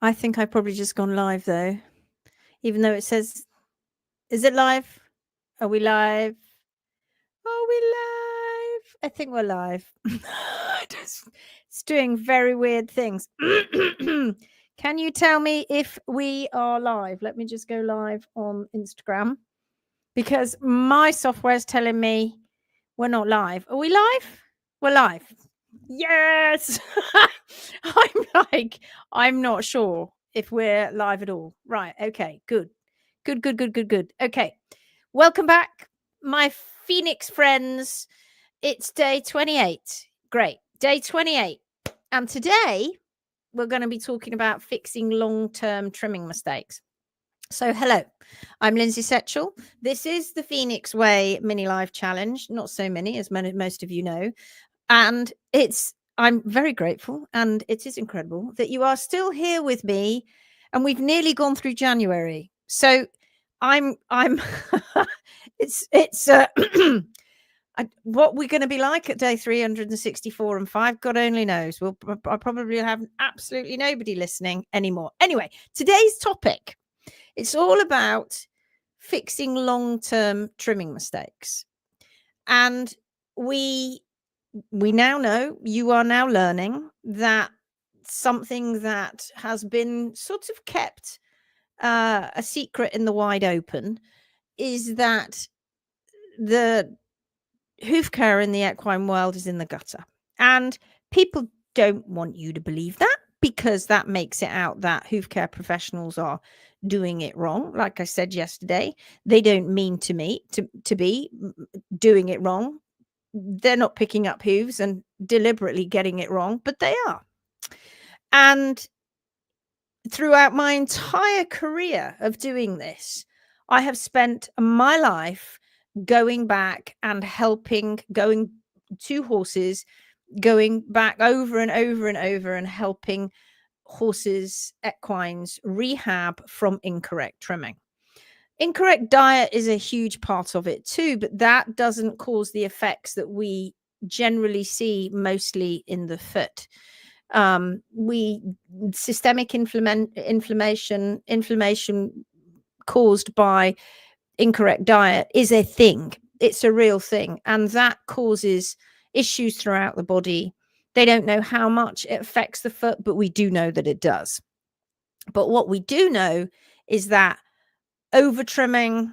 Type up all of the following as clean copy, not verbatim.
I think I've probably just gone live though, even though it says, is it live? Are we live? Are we live? I think we're live. It's doing very weird things. Can you tell me if we are live? Let me just go live on Instagram because my software is telling me we're not live. Are we live? We're live. Yes. I'm not sure if we're live at all. Right. Okay. Good. Okay. Welcome back, my Phoenix friends. It's day 28. Great. Day 28. And today we're going to be talking about fixing long-term trimming mistakes. So hello, I'm Lindsay Setchell. This is the Phoenix Way mini live challenge. Not so many, as most of you know. And I'm very grateful, and it is incredible that you are still here with me, and we've nearly gone through January. So I'm it's what we're going to be like at day 364 and 5, God only knows. I probably have absolutely nobody listening anymore. Anyway, today's topic, it's all about fixing long-term trimming mistakes. And we now know, you are now learning that something that has been sort of kept a secret in the wide open is that the hoof care in the equine world is in the gutter. And people don't want you to believe that, because that makes it out that hoof care professionals are doing it wrong. Like I said yesterday, they don't mean to be doing it wrong. They're not picking up hooves and deliberately getting it wrong, but they are. And throughout my entire career of doing this, I have spent my life going back and going to horses, going back over and over and over and helping horses, equines, rehab from incorrect trimming. Incorrect diet is a huge part of it too, but that doesn't cause the effects that we generally see mostly in the foot. Systemic inflammation caused by incorrect diet is a thing. It's a real thing, and that causes issues throughout the body. They don't know how much it affects the foot, but we do know that it does. But what we do know is that over trimming,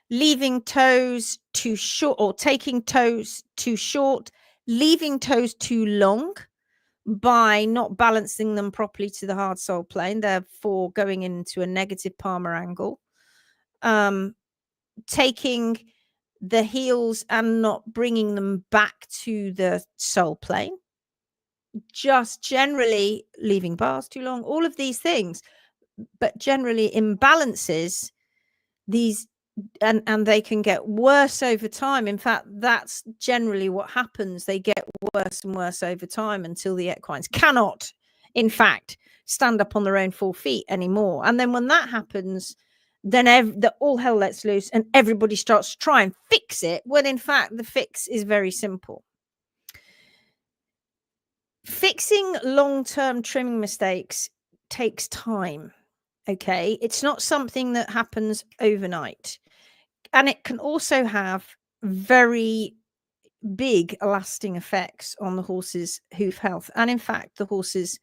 leaving toes too short, or taking toes too short, leaving toes too long by not balancing them properly to the hard sole plane, therefore going into a negative palmar angle, taking the heels and not bringing them back to the sole plane, just generally leaving bars too long, all of these things, but generally imbalances these, and they can get worse over time. In fact, that's generally what happens. They get worse and worse over time until the equines cannot, in fact, stand up on their own 4 feet anymore. And then when that happens, then all hell lets loose and everybody starts to try and fix it, when in fact the fix is very simple. Fixing long-term trimming mistakes takes time. Okay, it's not something that happens overnight. And it can also have very big lasting effects on the horse's hoof health, and in fact the horse's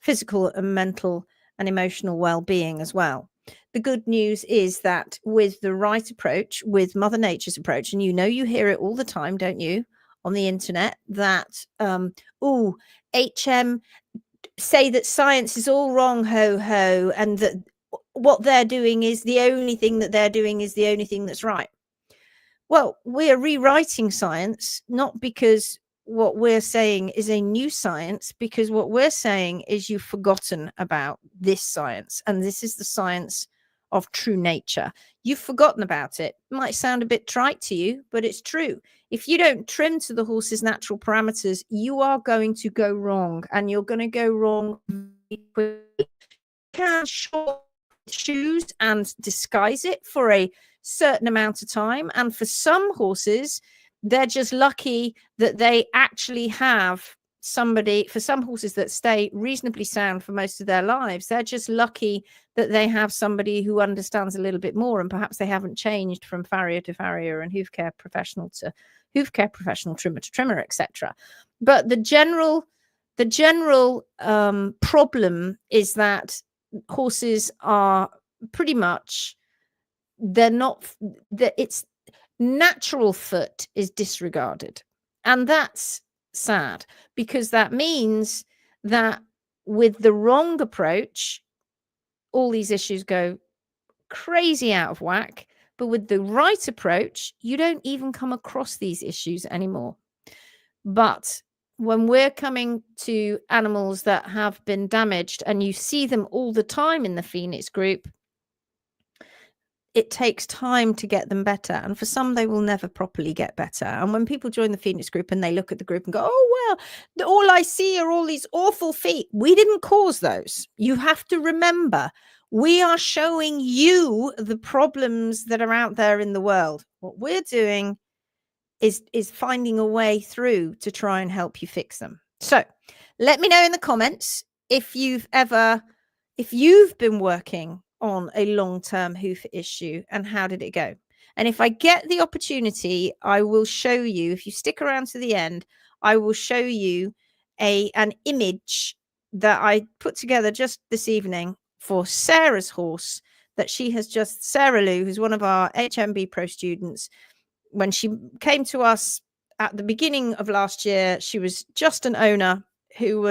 physical and mental and emotional well-being as well. The good news is that with the right approach, with Mother Nature's approach, and you hear it all the time, don't you, on the internet, that HM say that science is all wrong, ho, and that what they're doing is the only thing that they're doing is the only thing that's right. Well, we're rewriting science, not because what we're saying is a new science, because what we're saying is you've forgotten about this science, and this is the science of true nature. You've forgotten about it. It might sound a bit trite to you, but it's true. If you don't trim to the horse's natural parameters, you are going to go wrong, and you're going to go wrong very quickly. You can short shoes and disguise it for a certain amount of time, and for some horses, they're just lucky that they actually have for some horses that stay reasonably sound for most of their lives, they're just lucky that they have somebody who understands a little bit more, and perhaps they haven't changed from farrier to farrier and hoof care professional to hoof care professional, trimmer to trimmer, etc. But the general problem is that horses are pretty much, it's natural foot is disregarded, and that's sad, because that means that with the wrong approach, all these issues go crazy out of whack. But with the right approach, you don't even come across these issues anymore. But when we're coming to animals that have been damaged, and you see them all the time in the Phoenix group, it takes time to get them better. And for some, they will never properly get better. And when people join the Phoenix group and they look at the group and go, oh, well, all I see are all these awful feet. We didn't cause those. You have to remember, we are showing you the problems that are out there in the world. What we're doing is finding a way through to try and help you fix them. So let me know in the comments if you've been working on a long-term hoof issue, and how did it go? And if I get the opportunity, I will show you, if you stick around to the end, I will show you an image that I put together just this evening for Sarah's horse, that she has just, Sarah Lou, who's one of our HMB Pro students. When she came to us at the beginning of last year, she was just an owner who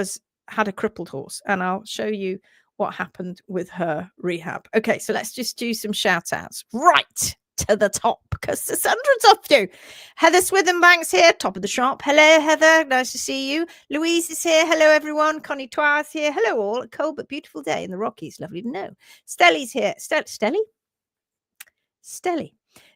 had a crippled horse, and I'll show you what happened with her rehab. Okay, so let's just do some shout outs right to the top, because there's hundreds of you. Heather Swithenbank's here, top of the shop. Hello, Heather. Nice to see you. Louise is here. Hello, everyone. Connie Twire's here. Hello, all. A cold but beautiful day in the Rockies. Lovely to know. Stelly's here.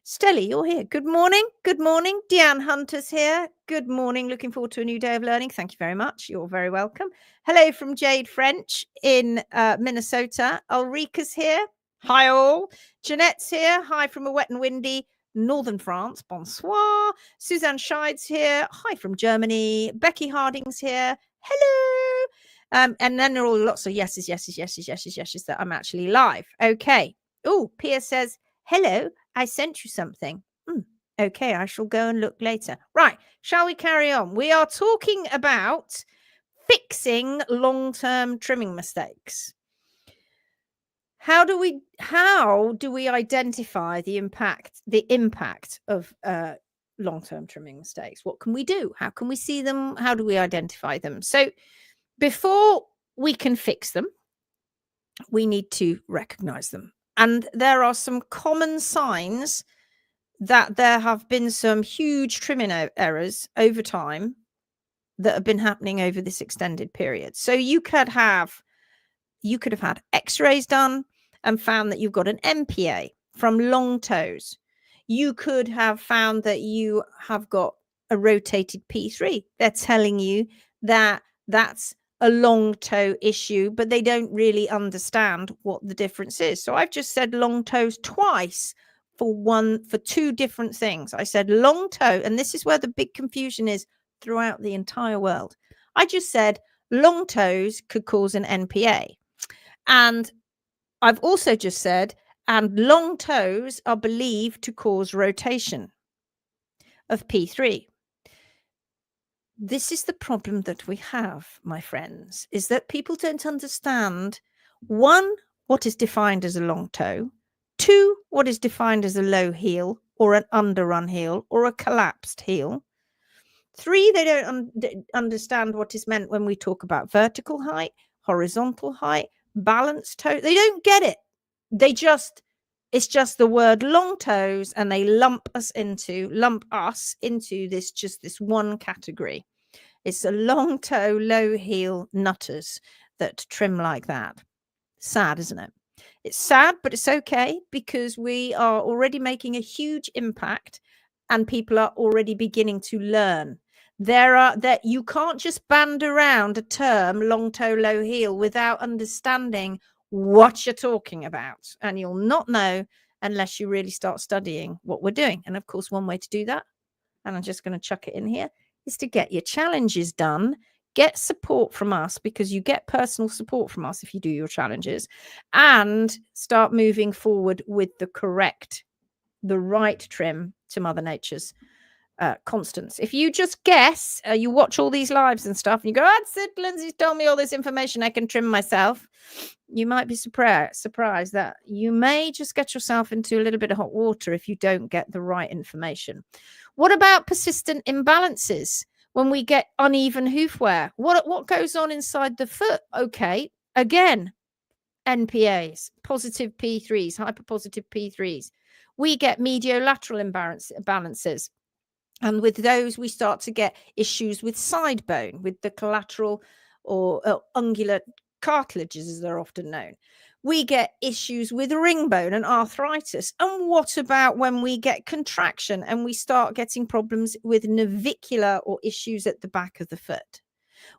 Stelly, you're here. Good morning. Good morning. Deanne Hunter's here. Good morning. Looking forward to a new day of learning. Thank you very much. You're very welcome. Hello from Jade French in Minnesota. Ulrika's here. Hi all. Jeanette's here. Hi from a wet and windy northern France. Bonsoir. Suzanne Scheid's here. Hi from Germany. Becky Harding's here. Hello. And then there are all lots of yeses that I'm actually live. Okay. Oh, Pia says, hello, I sent you something. Okay, I shall go and look later. Right, shall we carry on? We are talking about fixing long-term trimming mistakes. How do we identify the impact of long-term trimming mistakes? What can we do? How can we see them? How do we identify them? So before we can fix them, we need to recognize them. And there are some common signs that there have been some huge trimming errors over time that have been happening over this extended period. So you could have had x-rays done and found that you've got an MPA from long toes. You could have found that you have got a rotated P3. They're telling you that that's a long toe issue, but they don't really understand what the difference is. So I've just said long toes twice for two different things. I said long toe, and this is where the big confusion is throughout the entire world. I just said long toes could cause an NPA. And I've also just said, and long toes are believed to cause rotation of P3. This is the problem that we have, my friends, is that people don't understand, one, what is defined as a long toe, two, what is defined as a low heel or an underrun heel or a collapsed heel. Three, they don't understand what is meant when we talk about vertical height, horizontal height, balanced toe. They don't get it. It's just the word long toes, and they lump us into this one category. It's a long toe, low heel nutters that trim like that. Sad, isn't it? It's sad, but it's okay, because we are already making a huge impact and people are already beginning to learn. You can't just band around a term, long toe, low heel, without understanding what you're talking about. And you'll not know unless you really start studying what we're doing. And of course, one way to do that, and I'm just going to chuck it in here, is to get your challenges done, get support from us, because you get personal support from us if you do your challenges, and start moving forward with the right trim to Mother Nature's constants. If you just guess, you watch all these lives and stuff, and you go, "That's it, Lindsay's told me all this information, I can trim myself," you might be surprised that you may just get yourself into a little bit of hot water if you don't get the right information. What about persistent imbalances? When we get uneven hoof wear, what goes on inside the foot? Okay, again, NPAs, positive P3s, hyperpositive P3s. We get mediolateral imbalances. And with those, we start to get issues with side bone, with the collateral or ungular cartilages, as they're often known. We get issues with ring bone and arthritis. And what about when we get contraction and we start getting problems with navicular or issues at the back of the foot?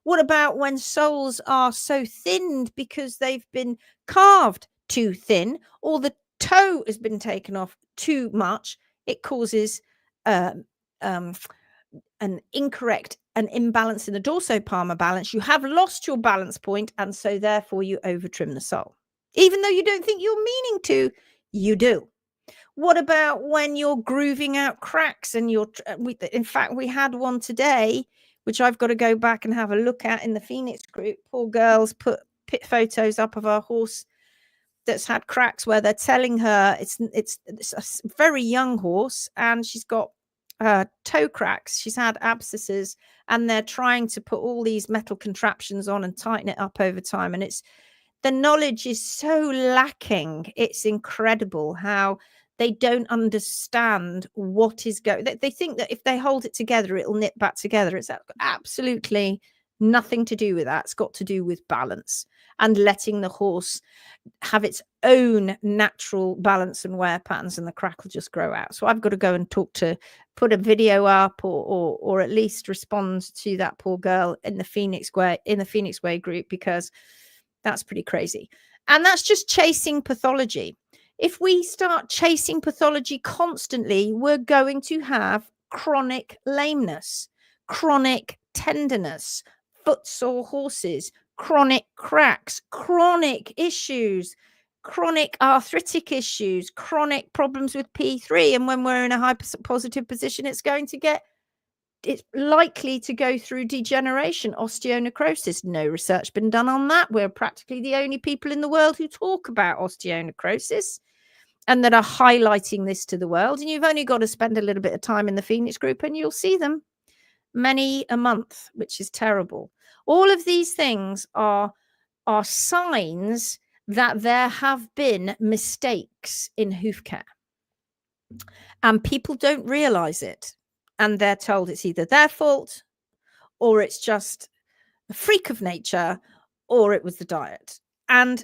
What about when soles are so thinned because they've been carved too thin, or the toe has been taken off too much? It causes an imbalance in the dorsopalmar balance. You have lost your balance point, and so therefore you over trim the sole. Even though you don't think you're meaning to, you do. What about when you're grooving out cracks and in fact, we had one today, which I've got to go back and have a look at in the Phoenix group. Poor girls put photos up of our horse that's had cracks, where they're telling her it's a very young horse and she's got toe cracks. She's had abscesses, and they're trying to put all these metal contraptions on and tighten it up over time. And the knowledge is so lacking. It's incredible how they don't understand what is going. They think that if they hold it together, it'll knit back together. It's absolutely nothing to do with that. It's got to do with balance and letting the horse have its own natural balance and wear patterns, and the crack will just grow out. So I've got to go and put a video up, or at least respond to that poor girl in the Phoenix Way group, because that's pretty crazy. And that's just chasing pathology. If we start chasing pathology constantly, we're going to have chronic lameness, chronic tenderness, footsore horses, chronic cracks, chronic issues, chronic arthritic issues, chronic problems with P3. And when we're in a hyperpositive position, it's likely to go through degeneration, osteonecrosis. No research been done on that. We're practically the only people in the world who talk about osteonecrosis and that are highlighting this to the world. And you've only got to spend a little bit of time in the Phoenix group and you'll see them many a month, which is terrible. All of these things are signs that there have been mistakes in hoof care, and people don't realize it. And they're told it's either their fault, or it's just a freak of nature, or it was the diet. And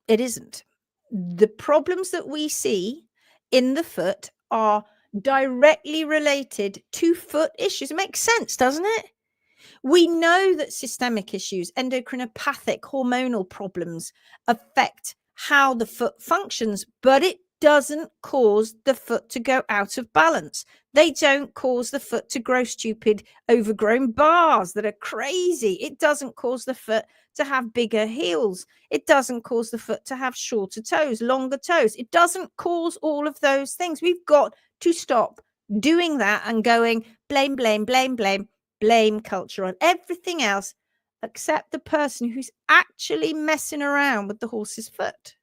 it isn't. The problems that we see in the foot are directly related to foot issues. It makes sense, doesn't it? We know that systemic issues, endocrinopathic, hormonal problems affect how the foot functions, but it doesn't cause the foot to go out of balance. They don't cause the foot to grow stupid, overgrown bars that are crazy. It doesn't cause the foot to have bigger heels. It doesn't cause the foot to have shorter toes, longer toes. It doesn't cause all of those things. We've got to stop doing that and going blame, blame, blame, blame, blame culture on everything else except the person who's actually messing around with the horse's foot.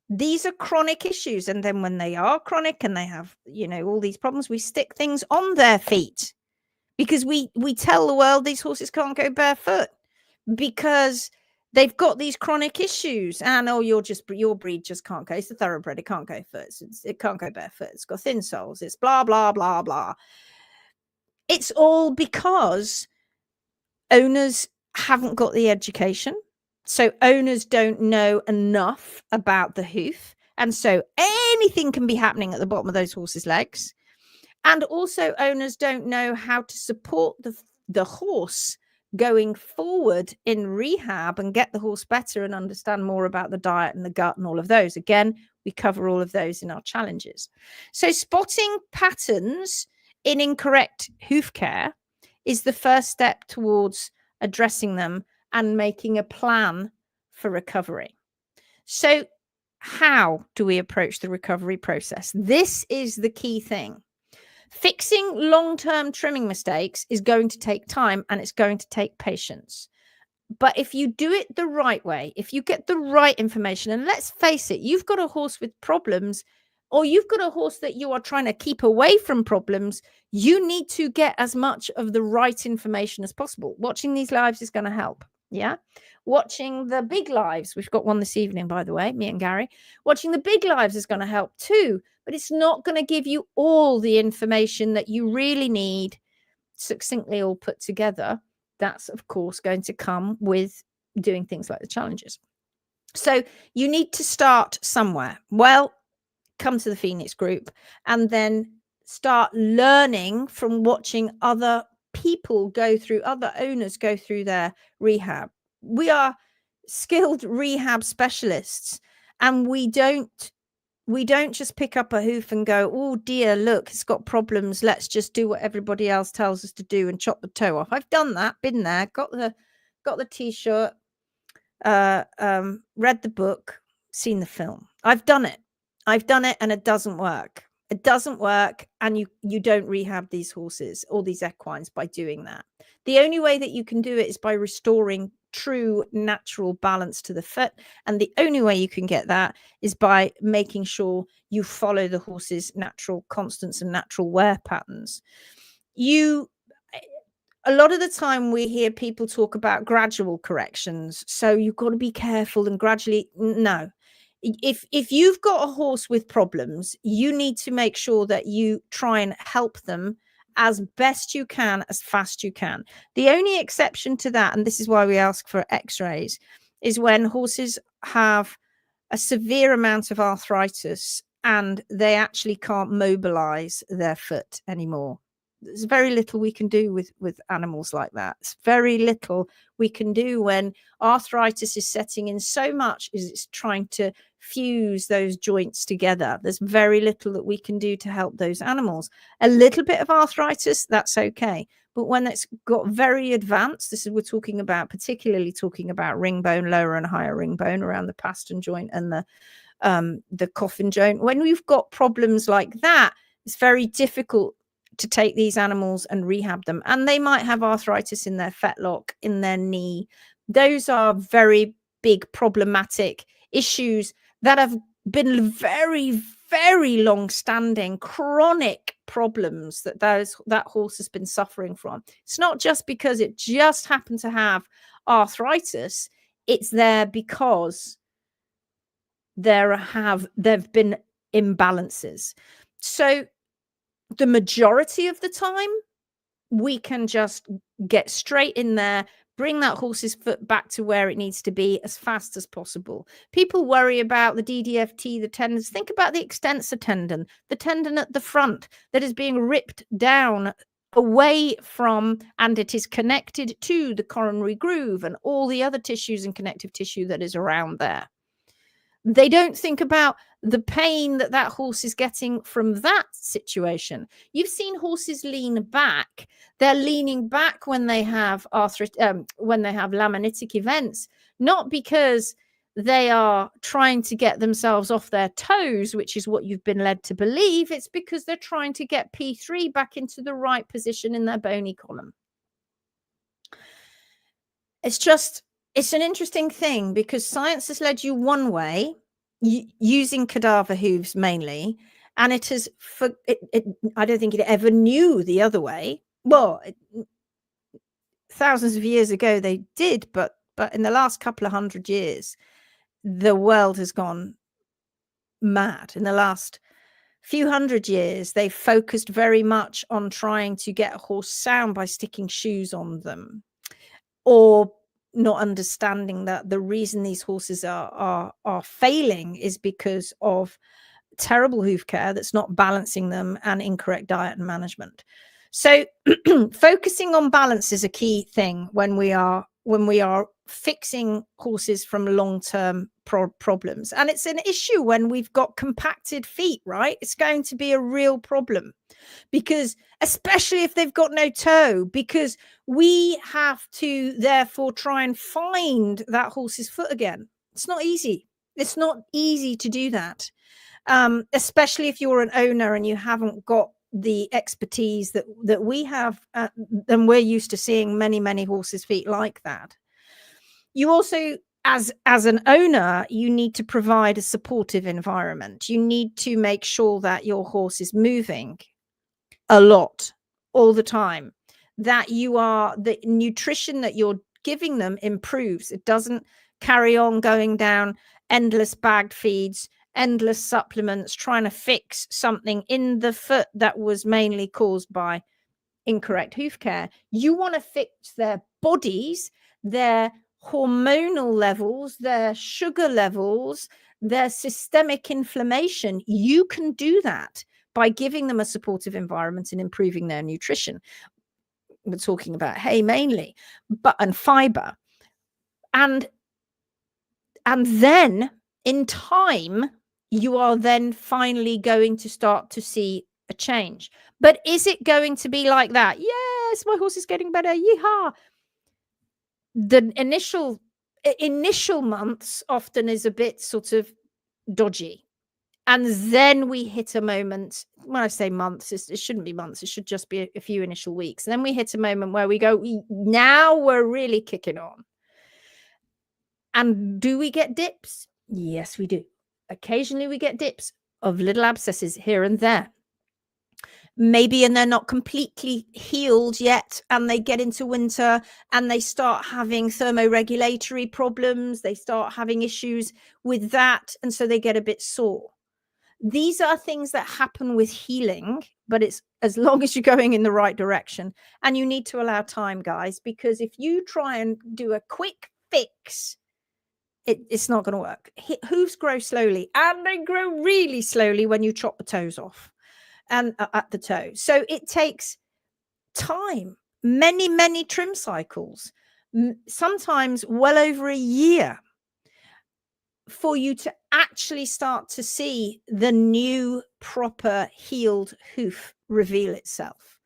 These are chronic issues. And then when they are chronic and they have, all these problems, we stick things on their feet because we tell the world these horses can't go barefoot because they've got these chronic issues. And, your breed just can't go. It's a thoroughbred. It can't go foot. It can't go barefoot. It's got thin soles. It's blah, blah, blah, blah. It's all because owners haven't got the education. So owners don't know enough about the hoof. And so anything can be happening at the bottom of those horses' legs. And also owners don't know how to support the horse going forward in rehab and get the horse better and understand more about the diet and the gut and all of those. Again, we cover all of those in our challenges. So spotting patterns in incorrect hoof care is the first step towards addressing them and making a plan for recovery. So how do we approach the recovery process? This is the key thing. Fixing long-term trimming mistakes is going to take time, and it's going to take patience. But if you do it the right way, if you get the right information, and let's face it, you've got a horse with problems, or you've got a horse that you are trying to keep away from problems, you need to get as much of the right information as possible. Watching these lives is going to help. Yeah. Watching the big lives. We've got one this evening, by the way, me and Gary. Watching the big lives is going to help too, but it's not going to give you all the information that you really need succinctly all put together. That's, of course, going to come with doing things like the challenges. So you need to start somewhere. Well, come to the Phoenix group and then start learning from watching other people go through, other owners go through their rehab. We are skilled rehab specialists, and we don't just pick up a hoof and go, oh dear, look, it's got problems, let's just do what everybody else tells us to do and chop the toe off. I've done that, been there, got the t-shirt, read the book, seen the film. I've done it, and it doesn't work. It doesn't work, and you don't rehab these horses or these equines by doing that. The only way that you can do it is by restoring true natural balance to the foot, and the only way you can get that is by making sure you follow the horse's natural constants and natural wear patterns. A lot of the time we hear people talk about gradual corrections, so you've got to be careful and gradually. No, if you've got a horse with problems, you need to make sure that you try and help them as best you can, as fast you can. The only exception to that, and this is why we ask for x-rays, is when horses have a severe amount of arthritis and they actually can't mobilize their foot anymore. There's very little we can do with animals like that. It's very little we can do when arthritis is setting in so much as it's trying to fuse those joints together. There's very little that we can do to help those animals. A little bit of arthritis, that's okay. But when it's got very advanced, we're talking about, particularly talking about ring bone, lower and higher ring bone around the pastern joint and the coffin joint. When we've got problems like that, it's very difficult to take these animals and rehab them. And they might have arthritis in their fetlock, in their knee. Those are very big problematic issues that have been very, very long-standing chronic problems that horse has been suffering from. It's not just because it just happened to have arthritis. It's there because there've been imbalances. So the majority of the time, we can just get straight in there, bring that horse's foot back to where it needs to be as fast as possible. People worry about the DDFT, the tendons. Think about the extensor tendon, the tendon at the front that is being ripped down away from, and it is connected to the coronary groove and all the other tissues and connective tissue that is around there. They don't think about the pain that horse is getting from that situation. You've seen horses lean back. They're leaning back when they have when they have laminitic events, not because they are trying to get themselves off their toes, which is what you've been led to believe. It's because they're trying to get P3 back into the right position in their bony column. It's an interesting thing because science has led you one way, using cadaver hooves mainly, and I don't think it ever knew the other way. Well, thousands of years ago they did, but in the last couple of 100 years, the world has gone mad. In the last few hundred years, they've focused very much on trying to get a horse sound by sticking shoes on them, or not understanding that the reason these horses are failing is because of terrible hoof care that's not balancing them and incorrect diet and management. So focusing on balance is a key thing when we are fixing horses from long-term problems. And it's an issue when we've got compacted feet, right? It's going to be a real problem, because especially if they've got no toe, because we have to therefore try and find that horse's foot again. It's not easy. It's not easy to do that, especially if you're an owner and you haven't got the expertise that we have, and we're used to seeing many horses' feet like that. You also, as an owner, you need to provide a supportive environment. You need to make sure that your horse is moving a lot, all the time, that the nutrition that you're giving them improves. It doesn't carry on going down endless bagged feeds, endless supplements, trying to fix something in the foot that was mainly caused by incorrect hoof care. You want to fix their bodies, their hormonal levels, their sugar levels, their systemic inflammation. You can do that by giving them a supportive environment and improving their nutrition. We're talking about hay mainly, and fiber. And then in time, you are then finally going to start to see a change. But is it going to be like that? Yes, my horse is getting better. Yeehaw. The initial months often is a bit sort of dodgy. And then we hit a moment. When I say months, it shouldn't be months. It should just be a few initial weeks. And then we hit a moment where we go, now we're really kicking on. And do we get dips? Yes, we do. Occasionally we get dips of little abscesses here and there. Maybe, and they're not completely healed yet, and they get into winter and they start having thermoregulatory problems. They start having issues with that. And so they get a bit sore. These are things that happen with healing, but it's as long as you're going in the right direction. And you need to allow time, guys, because if you try and do a quick fix, it's not going to work. Hooves grow slowly, and they grow really slowly when you chop the toes off and at the toe. So it takes time, many trim cycles, sometimes well over a year, for you to actually start to see the new proper healed hoof reveal itself.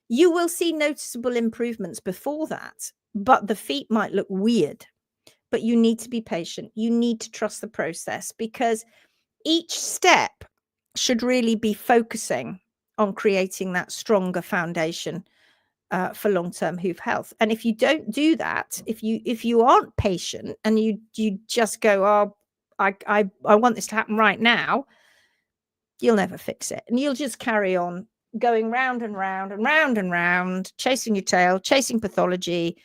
You will see noticeable improvements before that, but the feet might look weird. But you need to be patient. You need to trust the process, because each step should really be focusing on creating that stronger foundation for long-term hoof health. And if you don't do that, if you aren't patient and you just go, oh, I want this to happen right now, you'll never fix it, and you'll just carry on going round and round and round and round, chasing your tail, chasing pathology,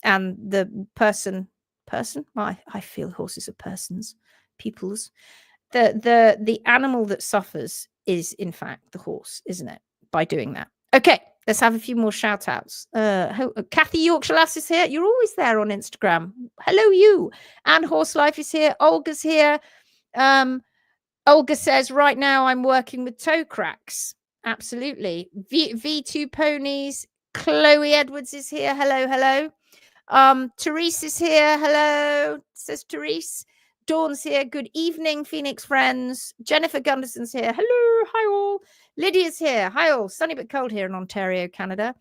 and the person. I feel horses are persons, peoples. The animal that suffers is in fact the horse, isn't it? By doing that. Okay, let's have a few more shout outs. Kathy Yorkshire Lass is here. You're always there on Instagram. Hello, you. And Horse Life is here. Olga's here. Olga says, right now I'm working with toe cracks. Absolutely. V2 Ponies. Chloe Edwards is here. Hello. Therese is here. Hello, says Therese. Dawn's here. Good evening, Phoenix friends. Jennifer Gunderson's here. Hello, hi all. Lydia's here. Hi all. Sunny but cold here in Ontario, Canada.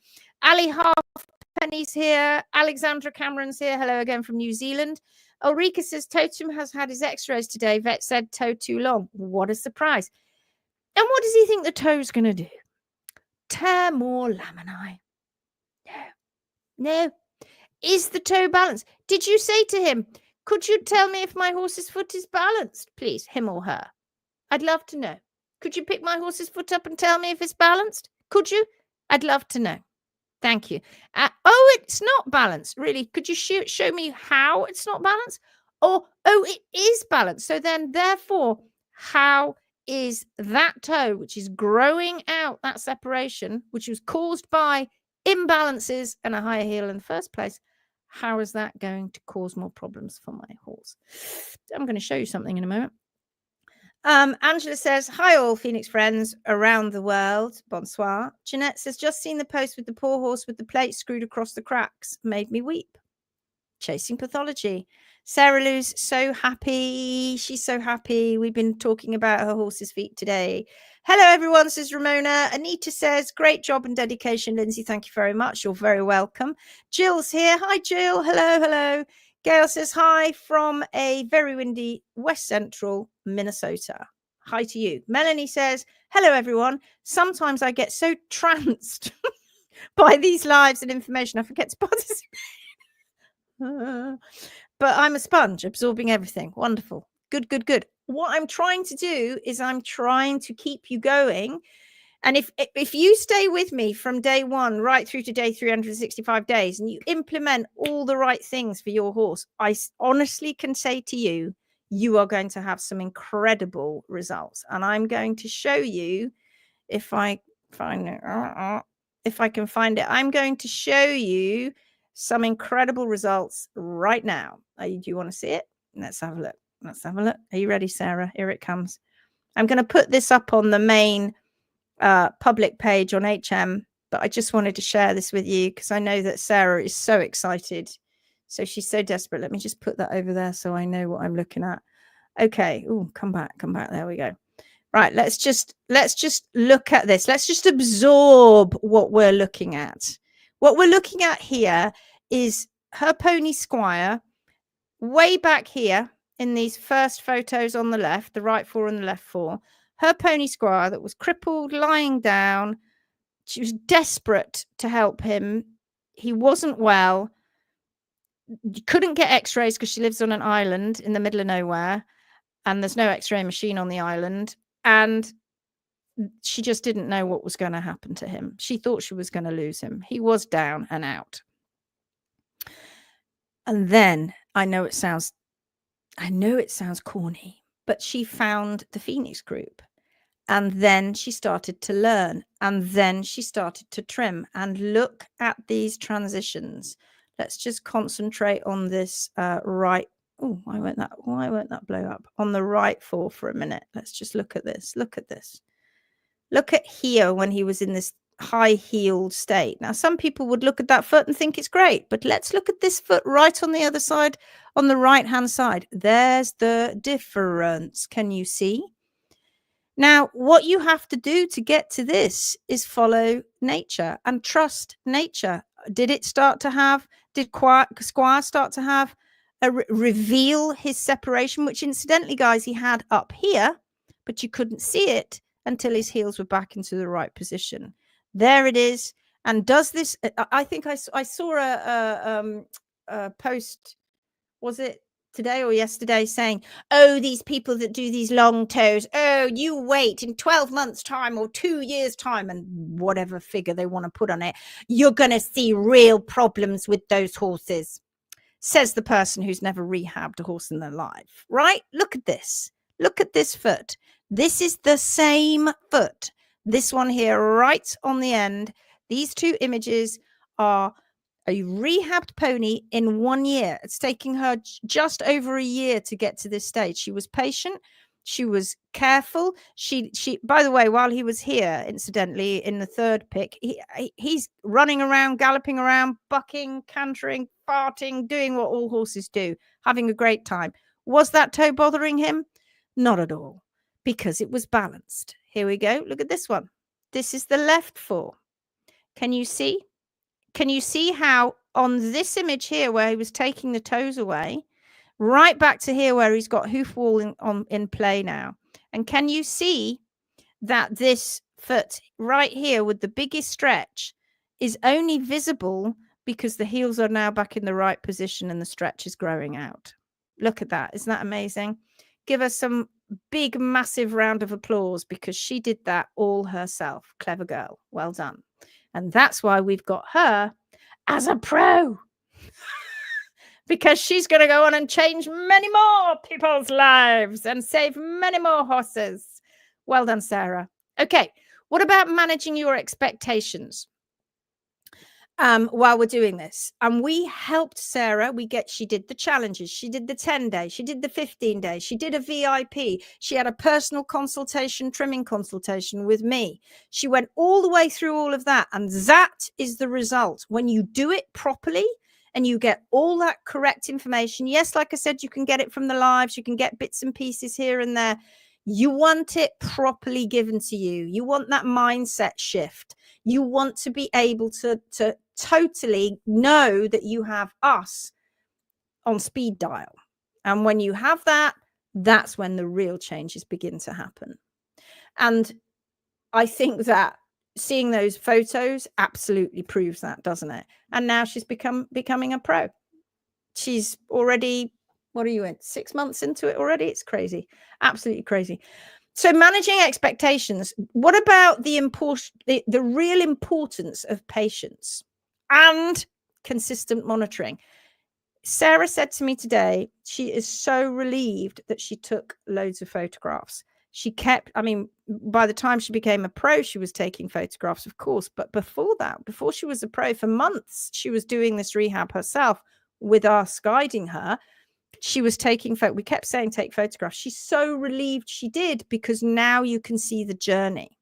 Ali Halfpenny's here. Alexandra Cameron's here. Hello again from New Zealand. Ulrika says Totem has had his x-rays today. Vet said toe too long. What a surprise. And what does he think the toe's going to do? Tear more laminae. No. Is the toe balanced? Did you say to him, could you tell me if my horse's foot is balanced, please? Him or her? I'd love to know. Could you pick my horse's foot up and tell me if it's balanced? Could you? I'd love to know. Thank you. Oh, it's not balanced. Really? Could you show me how it's not balanced? Or, oh, it is balanced. So then, therefore, how is that toe, which is growing out that separation, which was caused by imbalances and a higher heel in the first place, how is that going to cause more problems for my horse? I'm going to show you something in a moment. Angela says, hi all Phoenix friends around the world. Bonsoir. Jeanette says, just seen the post with the poor horse with the plate screwed across the cracks. Made me weep. Chasing pathology. Sarah Lou's so happy. She's so happy. We've been talking about her horse's feet today. Hello, everyone, says Ramona. Anita says, great job and dedication, Lindsay. Thank you very much. You're very welcome. Jill's here. Hi, Jill. Hello, hello. Gail says, hi from a very windy West Central Minnesota. Hi to you. Melanie says, hello, everyone. Sometimes I get so tranced by these lives and information, I forget to participate. But I'm a sponge, absorbing everything. Wonderful. Good, good, good. What I'm trying to do is I'm trying to keep you going. And if you stay with me from day one right through to day 365 days and you implement all the right things for your horse, I honestly can say to you, you are going to have some incredible results. And I'm going to show you, if I find it, if I can find it, I'm going to show you some incredible results right now. Do you want to see it? Let's have a look. Let's have a look. Are you ready, Sarah? Here it comes. I'm going to put this up on the main public page on HM, but I just wanted to share this with you because I know that Sarah is so excited. So she's so desperate. Let me just put that over there so I know what I'm looking at. Okay. Oh, come back. There we go. Right. Let's just look at this. Let's just absorb what we're looking at. What we're looking at here is her pony Squire way back here in these first photos on the left, the right four and the left four. Her pony Squire that was crippled, lying down. She was desperate to help him. He wasn't well. You couldn't get x-rays because she lives on an island in the middle of nowhere and there's no x-ray machine on the island. And she just didn't know what was going to happen to him. She thought she was going to lose him. He was down and out. And then I know it sounds corny, but she found the Phoenix group. And then she started to learn. And then she started to trim. And look at these transitions. Let's just concentrate on this right. Oh, why won't that blow up? On the right four for a minute. Let's just look at this. Look at this. Look at here when he was in this high-heeled state. Now, some people would look at that foot and think it's great, but let's look at this foot right on the other side, on the right-hand side. There's the difference. Can you see? Now, what you have to do to get to this is follow nature and trust nature. Did Squire start to have reveal his separation, which incidentally, guys, he had up here, but you couldn't see it until his heels were back into the right position. There it is. And does this, I think I saw a post, was it today or yesterday, saying, oh, these people that do these long toes, oh, you wait in 12 months time or 2 years time, and whatever figure they want to put on it, you're going to see real problems with those horses, says the person who's never rehabbed a horse in their life, right? Look at this. Look at this foot. This is the same foot. This one here, right on the end. These two images are a rehabbed pony in 1 year. It's taking her just over a year to get to this stage. She was patient. She was careful. She. By the way, while he was here, incidentally, in the third pick, he's running around, galloping around, bucking, cantering, farting, doing what all horses do, having a great time. Was that toe bothering him? Not at all, because it was balanced. Here we go. Look at this one. This is the left four. Can you see? Can you see how on this image here where he was taking the toes away, right back to here where he's got hoof wall in play now? And can you see that this foot right here with the biggest stretch is only visible because the heels are now back in the right position and the stretch is growing out? Look at that. Isn't that amazing? Give her some big, massive round of applause because she did that all herself. Clever girl. Well done. And that's why we've got her as a pro, because she's going to go on and change many more people's lives and save many more horses. Well done, Sarah. Okay, what about managing your expectations while we're doing this? And we helped Sarah. She did the challenges. She did the 10-day. She did the 15-day. She did a VIP. She had a personal consultation, trimming consultation with me. She went all the way through all of that. And that is the result. When you do it properly and you get all that correct information. Yes, like I said, you can get it from the lives, you can get bits and pieces here and there. You want it properly given to you. You want that mindset shift. You want to be able to totally know that you have us on speed dial. And when you have that, that's when the real changes begin to happen. And I think that seeing those photos absolutely proves that, doesn't it? And now she's becoming a pro. She's already, what are you in? 6 months into it already? It's crazy. Absolutely crazy. So managing expectations. What about the real importance of patience and consistent monitoring? Sarah said to me today, she is so relieved that she took loads of photographs. She kept, I mean, by the time she became a pro, she was taking photographs, of course. But before that, before she was a pro, for months, she was doing this rehab herself with us guiding her. She was taking we kept saying take photographs. She's so relieved she did, because now you can see the journey.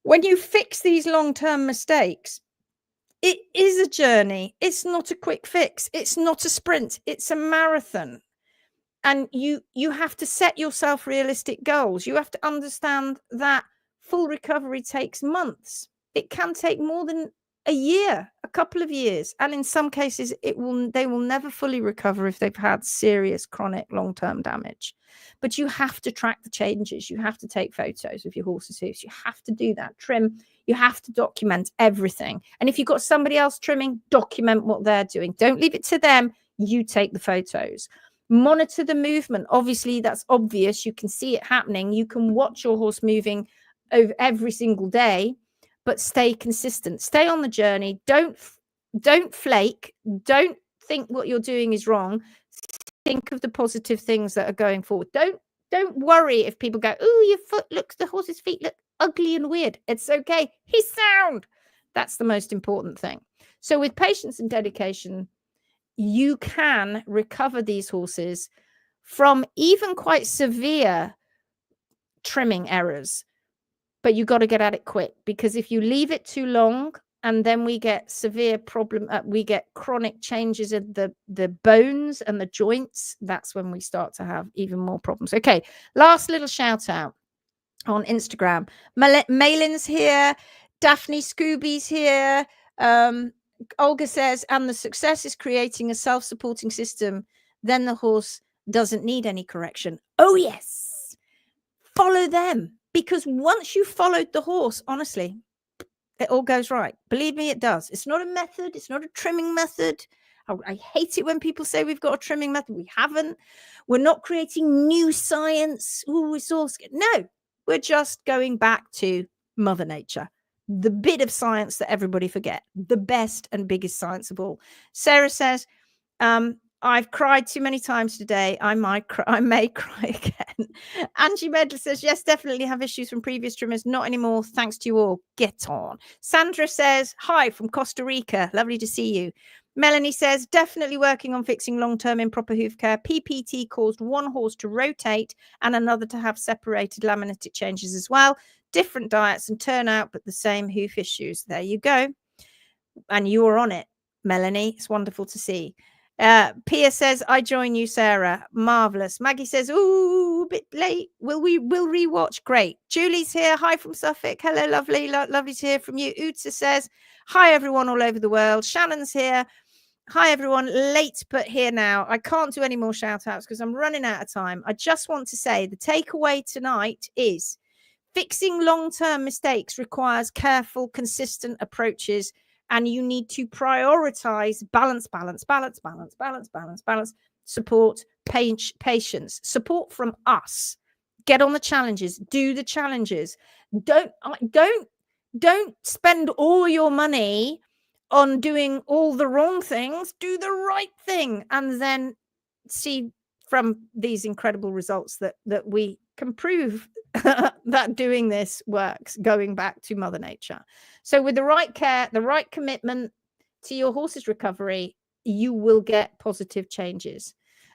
When you fix these long-term mistakes, it is a journey. It's not a quick fix. It's not a sprint. It's a marathon. And you have to set yourself realistic goals. You have to understand that full recovery takes months. It can take more than a year, a couple of years. And in some cases, they will never fully recover if they've had serious chronic long-term damage. But you have to track the changes. You have to take photos of your horse's hooves. You have to do that. Trim. You have to document everything. And if you've got somebody else trimming, document what they're doing. Don't leave it to them. You take the photos. Monitor the movement. Obviously, that's obvious. You can see it happening. You can watch your horse moving over every single day, but stay consistent. Stay on the journey. Don't flake. Don't think what you're doing is wrong. Think of the positive things that are going forward. Don't worry if people go, "Oh, the horse's feet look ugly and weird." It's okay. He's sound. That's the most important thing. So with patience and dedication, you can recover these horses from even quite severe trimming errors, but you got to get at it quick, because if you leave it too long and then we get severe we get chronic changes in the bones and the joints, that's when we start to have even more problems. Okay, last little shout out on Instagram. Malin's here, Daphne Scooby's here. Olga says, and the success is creating a self-supporting system. Then the horse doesn't need any correction. Oh, yes. Follow them. Because once you've followed the horse, honestly, it all goes right. Believe me, it does. It's not a method. It's not a trimming method. I hate it when people say we've got a trimming method. We haven't. We're not creating new science. Oh, it's all... No, we're just going back to Mother Nature. The bit of science that everybody forget, the best and biggest science of all. Sarah says, I've cried too many times today. I may cry again. Angie Medler says, yes, definitely have issues from previous trimmers. Not anymore. Thanks to you all. Get on. Sandra says, hi from Costa Rica. Lovely to see you. Melanie says, definitely working on fixing long-term improper hoof care. PPT caused one horse to rotate and another to have separated laminitic changes as well. Different diets and turnout, but the same hoof issues. There you go. And you are on it, Melanie. It's wonderful to see. Pia says, I join you, Sarah. Marvelous. Maggie says, ooh, a bit late. We'll rewatch. Great. Julie's here. Hi from Suffolk. Hello, lovely. Lovely to hear from you. Utsa says, hi, everyone all over the world. Shannon's here. Hi, everyone. Late, but here now. I can't do any more shout outs because I'm running out of time. I just want to say the takeaway tonight is fixing long-term mistakes requires careful, consistent approaches, and you need to prioritize balance, support, patience, support from us. Get on the challenges, do the challenges. Don't spend all your money on doing all the wrong things. Do the right thing, and then see from these incredible results that we can prove that doing this works, going back to Mother Nature. So with the right care, the right commitment to your horse's recovery, you will get positive changes.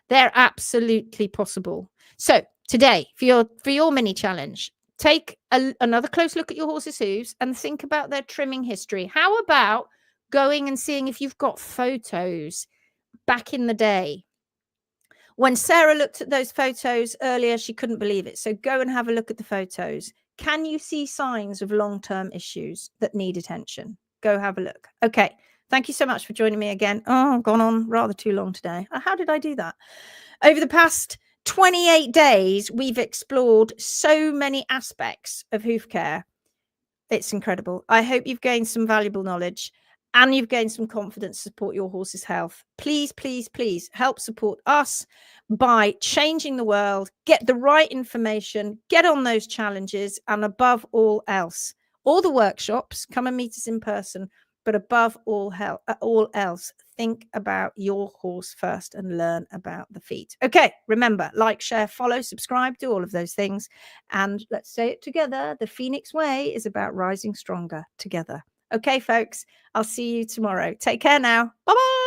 They're absolutely possible. So today, for your mini challenge, take another close look at your horse's hooves and think about their trimming history. How about going and seeing if you've got photos back in the day. When Sarah looked at those photos earlier, she couldn't believe it. So go and have a look at the photos. Can you see signs of long-term issues that need attention? Go have a look. Okay. Thank you so much for joining me again. Oh, I've gone on rather too long today. How did I do that? Over the past 28 days, we've explored so many aspects of hoof care. It's incredible. I hope you've gained some valuable knowledge and you've gained some confidence to support your horse's health. Please, please, please help support us by changing the world, get the right information, get on those challenges, and above all else, all the workshops, come and meet us in person, but above all else, think about your horse first and learn about the feet. Okay, remember, like, share, follow, subscribe, do all of those things. And let's say it together. The Phoenix Way is about rising stronger together. Okay, folks, I'll see you tomorrow. Take care now. Bye-bye.